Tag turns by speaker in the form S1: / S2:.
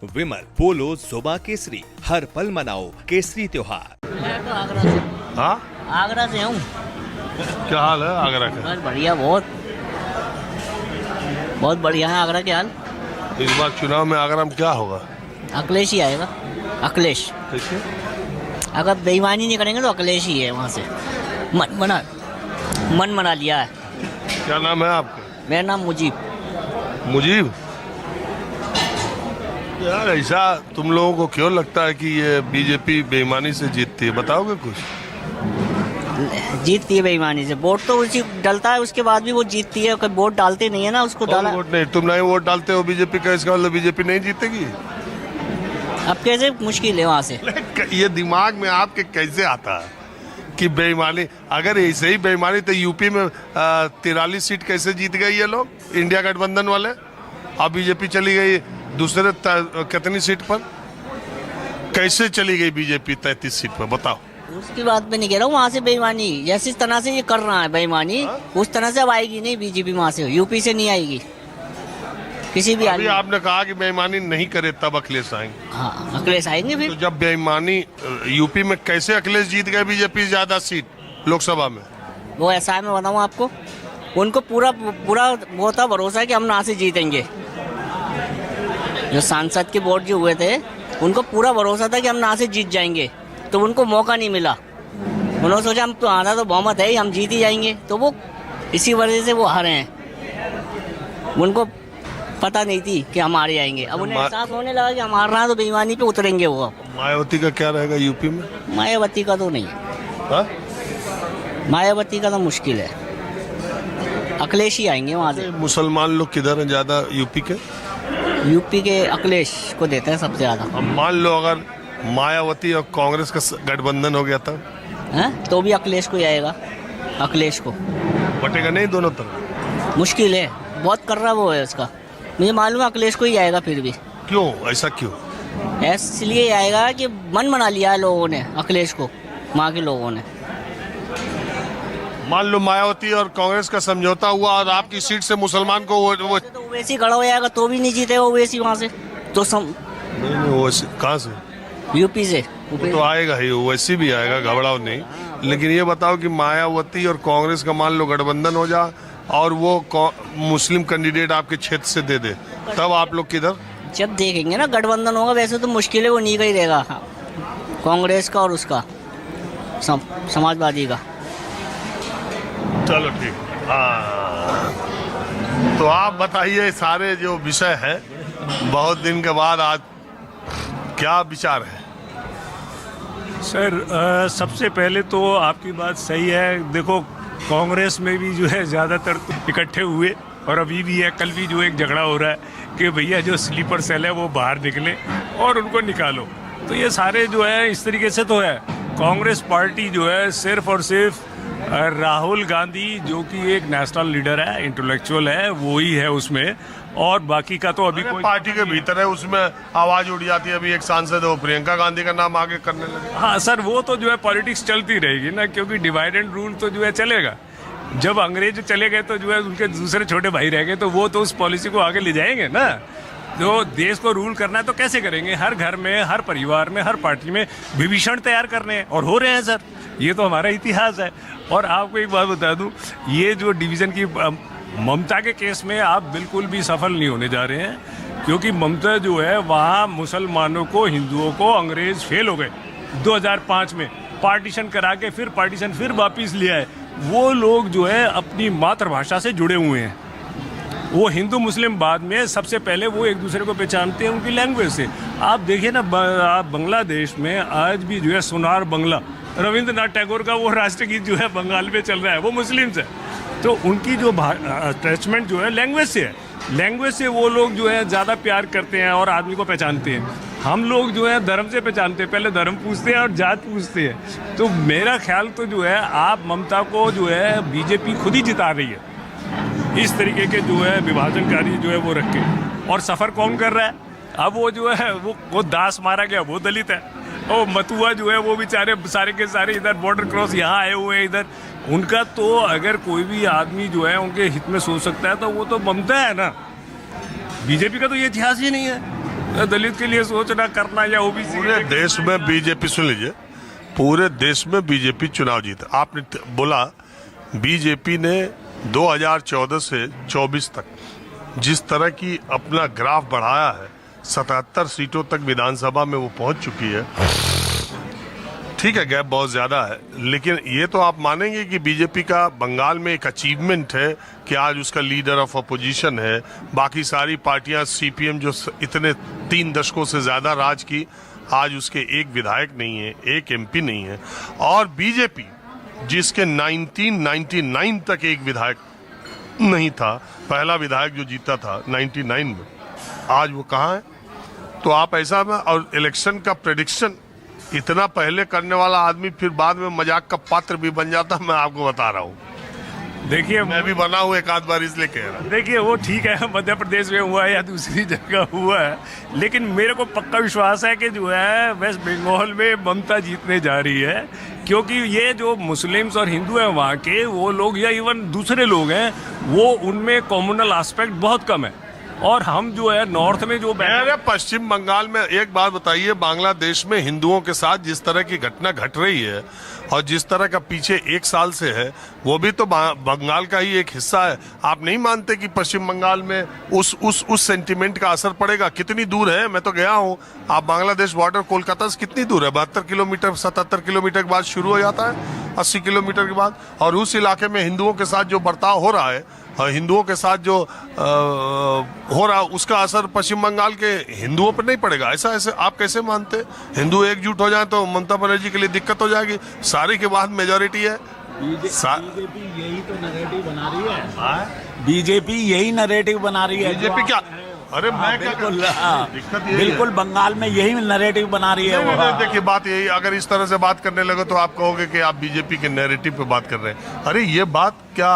S1: विमल पोलो जुबा केसरी, हर पल मनाओ केसरी त्योहार।
S2: मैं तो आगरा से।
S3: हाँ,
S2: आगरा से हूँ।
S3: क्या हाल है आगरा का?
S2: बस बढ़िया, बहुत बहुत बढ़िया है आगरा के हाल।
S3: इस बार चुनाव में आगरा में क्या होगा?
S2: अखिलेश ही आएगा, अखिलेश।
S3: कैसे?
S2: अगर बेईमानी नहीं करेंगे तो अखिलेश ही है वहाँ से। मन बना लिया है।
S3: क्या नाम है आपका?
S2: मेरा नाम मुजीब।
S3: मुजीब। यार ऐसा तुम लोगों को क्यों लगता है कि ये बीजेपी बेईमानी से जीतती है? बताओगे कुछ?
S2: जीतती है बेईमानी से। वोट तो उसी डलता है, उसके बाद भी वो जीतती है। कोई वोट डालते नहीं है ना, उसको डाला।
S3: वोट नहीं, तुम नहीं वोट डालते हो बीजेपी का, इसका मतलब बीजेपी नहीं जीतेगी?
S2: अब कैसे मुश्किल है वहाँ से।
S3: ये दिमाग में आपके कैसे आता है कि बेईमानी? अगर ऐसे ही बेईमानी तो यूपी में 43 सीट कैसे जीत गए ये लोग, इंडिया गठबंधन वाले? अब बीजेपी चली गई दूसरे कितनी सीट पर? कैसे चली गई बीजेपी 33 सीट पर, बताओ?
S2: उसकी बात पे नहीं कह रहा हूँ। वहाँ से बेईमानी जैसी तरह से ये कर रहा है बेईमानी, उस तरह से अब आएगी नहीं बीजेपी। वहाँ से यूपी से नहीं आएगी किसी भी।
S3: अभी आपने कहा कि बेईमानी नहीं करे तब अखिलेश आएंगे।
S2: हाँ, अखिलेश आएंगे फिर।
S3: तो जब बेईमानी यूपी में कैसे अखिलेश जीत गए बीजेपी ज्यादा सीट लोकसभा में?
S2: वो ऐसा है, मैं बताऊँ आपको, उनको पूरा वो था भरोसा कि हम ना से जीतेंगे। जो सांसद के वोट जो हुए थे, उनको पूरा भरोसा था कि हम ना से जीत जाएंगे, तो उनको मौका नहीं मिला। उन्होंने सोचा हम तो आना तो बहुमत है ही, हम जीत ही जाएंगे, तो वो इसी वजह से वो हारे हैं। उनको पता नहीं थी कि हम हार जाएंगे। अब उन्हें एहसास होने लगा कि हम हार रहे हैं, तो बेईमानी पे उतरेंगे वो।
S3: मायावती का क्या रहेगा यूपी में?
S2: मायावती का तो नहीं है।
S3: हा?
S2: मायावती का तो मुश्किल है। अखिलेश ही आएंगे वहाँ से।
S3: मुसलमान लोग किधर हैं ज्यादा यूपी के?
S2: यूपी के अखिलेश को देते हैं सबसे ज्यादा।
S3: अब मान लो अगर मायावती और कांग्रेस का गठबंधन हो गया था,
S2: तो भी अखिलेश को ही आएगा। अखिलेश को
S3: बटेगा नहीं दोनों तरफ?
S2: मुश्किल है, बहुत कर रहा वो है उसका। मुझे मालूम है अखिलेश को ही आएगा फिर भी।
S3: क्यों ऐसा क्यों?
S2: इसलिए आएगा कि मन बना लिया है लोगों ने अखिलेश को, वहाँ के लोगों ने।
S3: मान लो मायावती और कांग्रेस का समझौता हुआ और आपकी सीट से मुसलमान को वो
S2: तो ओवैसी खड़ा हो जाएगा, तो भी नहीं जीतेगा ओवैसी वहाँ से। तो
S3: नहीं वो कहाँ से?
S2: यूपी से।
S3: वो तो आएगा ही, वैसी भी आएगा, घबराओ नहीं। लेकिन ये बताओ कि मायावती और कांग्रेस का मान लो गठबंधन हो जाए और वो मुस्लिम कैंडिडेट आपके क्षेत्र से दे दे, तब आप लोग किधर?
S2: जब देखेंगे ना गठबंधन होगा। वैसे तो मुश्किल है, वो नहीं का ही रहेगा, कांग्रेस का और उसका समाजवादी का।
S3: चलो ठीक। हाँ, तो आप बताइए, सारे जो विषय है बहुत दिन के बाद आज क्या विचार है?
S4: सर सबसे पहले तो आपकी बात सही है। देखो कांग्रेस में भी जो है ज़्यादातर तो इकट्ठे हुए, और अभी भी है, कल भी जो एक झगड़ा हो रहा है कि भैया जो स्लीपर सेल है वो बाहर निकले और उनको निकालो। तो ये सारे जो है इस तरीके से तो है। कांग्रेस पार्टी जो है सिर्फ और सिर्फ राहुल गांधी, जो कि एक नेशनल लीडर है, इंटेलेक्चुअल है, वो ही है उसमें, और बाकी का तो अभी कोई
S3: पार्टी के भीतर है, उसमें आवाज उड़ जाती है। अभी एक सांसद है, प्रियंका गांधी का नाम आगे करने लगे।
S4: हाँ सर, वो तो जो है पॉलिटिक्स चलती रहेगी ना, क्योंकि डिवाइड एंड रूल तो जो है चलेगा। जब अंग्रेज चले गए तो जो है उनके दूसरे छोटे भाई रह गए, तो वो तो उस पॉलिसी को आगे ले जाएंगे ना। जो देश को रूल करना है तो कैसे करेंगे? हर घर में, हर परिवार में, हर पार्टी में विभीषण तैयार करने हैं, और हो रहे हैं सर। ये तो हमारा इतिहास है। और आपको एक बात बता दूं, ये जो डिवीज़न की ममता के केस में आप बिल्कुल भी सफल नहीं होने जा रहे हैं, क्योंकि ममता जो है वहाँ मुसलमानों को, हिंदुओं को अंग्रेज फेल हो गए 2005 में, पार्टीशन करा के फिर वापिस लिया है। वो लोग जो है अपनी मातृभाषा से जुड़े हुए हैं। वो हिंदू मुस्लिम बाद में, सबसे पहले वो एक दूसरे को पहचानते हैं उनकी लैंग्वेज से। आप देखिए ना, आप बांग्लादेश में आज भी जो है सोनार बांग्ला, रविंद्रनाथ टैगोर का वो राष्ट्रगीत जो है बंगाल में चल रहा है, वो मुस्लिम्स है। तो उनकी जो अटैचमेंट जो है लैंग्वेज से है। लैंग्वेज से वो लोग जो है ज़्यादा प्यार करते हैं और आदमी को पहचानते हैं। हम लोग जो है धर्म से पहचानते हैं, पहले धर्म पूछते हैं और जात पूछते हैं। तो मेरा ख्याल तो जो है आप ममता को जो है बीजेपी खुद ही जिता रही है, इस तरीके के जो है विभाजनकारी जो है वो रख के। और सफ़र कौन कर रहा है? अब वो जो है वो दास मारा गया, वो दलित है। और मथुआ जो है वो बेचारे सारे के सारे इधर बॉर्डर क्रॉस यहाँ आए हुए हैं इधर। उनका तो अगर कोई भी आदमी जो है उनके हित में सोच सकता है तो वो तो ममता है ना। बीजेपी का तो ये इतिहास ही नहीं है। दलित के लिए सोचना करना या ओबीसी
S3: पूरे देश में बीजेपी, सुन लीजिए, पूरे देश में बीजेपी चुनाव जीता। आपने बोला बीजेपी ने 2014 से 24 तक जिस तरह की अपना ग्राफ बढ़ाया है, 77 सीटों तक विधानसभा में वो पहुंच चुकी है। ठीक है, गैप बहुत ज्यादा है, लेकिन ये तो आप मानेंगे कि बीजेपी का बंगाल में एक अचीवमेंट है कि आज उसका लीडर ऑफ अपोजिशन है। बाकी सारी पार्टियां, सीपीएम जो इतने 3 दशकों से ज्यादा राज की, आज उसके एक विधायक नहीं है, एक एमपी नहीं है। और बीजेपी जिसके 1999 तक एक विधायक नहीं था, पहला विधायक जो जीता था 99 में, आज वो कहाँ है? तो आप ऐसा में, और इलेक्शन का प्रेडिक्शन इतना पहले करने वाला आदमी फिर बाद में मजाक का पात्र भी बन जाता, मैं आपको बता रहा हूँ।
S4: देखिए,
S3: मैं भी बना हूँ एक आध बार, इसलिए कह रहा हूँ।
S4: देखिए वो ठीक है, मध्य प्रदेश में हुआ है या दूसरी जगह हुआ है, लेकिन मेरे को पक्का विश्वास है कि जो है वेस्ट बंगाल में ममता जीतने जा रही है, क्योंकि ये जो मुस्लिम्स और हिंदू हैं वहाँ के, वो लोग या इवन दूसरे लोग हैं, वो उनमें कॉम्युनल एस्पेक्ट बहुत कम है। और हम जो है नॉर्थ में जो
S3: अरे पश्चिम बंगाल में एक बात बताइए, बांग्लादेश में हिंदुओं के साथ जिस तरह की घटना घट रही है और जिस तरह का पीछे 1 साल से है, वो भी तो बंगाल का ही एक हिस्सा है। आप नहीं मानते कि पश्चिम बंगाल में उस सेंटिमेंट का असर पड़ेगा? कितनी दूर है, मैं तो गया हूँ। आप बांग्लादेश बॉर्डर कोलकाता से कितनी दूर है? 72 किलोमीटर, 77 किलोमीटर के बाद शुरू हो जाता है, 80 किलोमीटर के बाद। और उस इलाके में हिंदुओं के साथ जो बर्ताव हो रहा है, हिंदुओं के साथ जो हो रहा, उसका असर पश्चिम बंगाल के हिंदुओं पर नहीं पड़ेगा? ऐसे आप कैसे मानते? हिंदू एकजुट हो जाए तो ममता बनर्जी के लिए दिक्कत हो जाएगी। सारे के बाद मेजोरिटी है।
S5: बीजेपी यही तो नैरेटिव बना रही है। बीजेपी यही नैरेटिव बना रही है।
S3: बीजेपी क्या? अरे मैं
S5: बिल्कुल,
S3: दिक्कत यही
S5: बिल्कुल
S3: है।
S5: बंगाल में यही नैरेटिव बना रही है।
S3: नहीं, देखिए बात यही, अगर इस तरह से बात करने लगे तो आप कहोगे कि आप बीजेपी के नैरेटिव पे बात कर रहे हैं। अरे ये बात क्या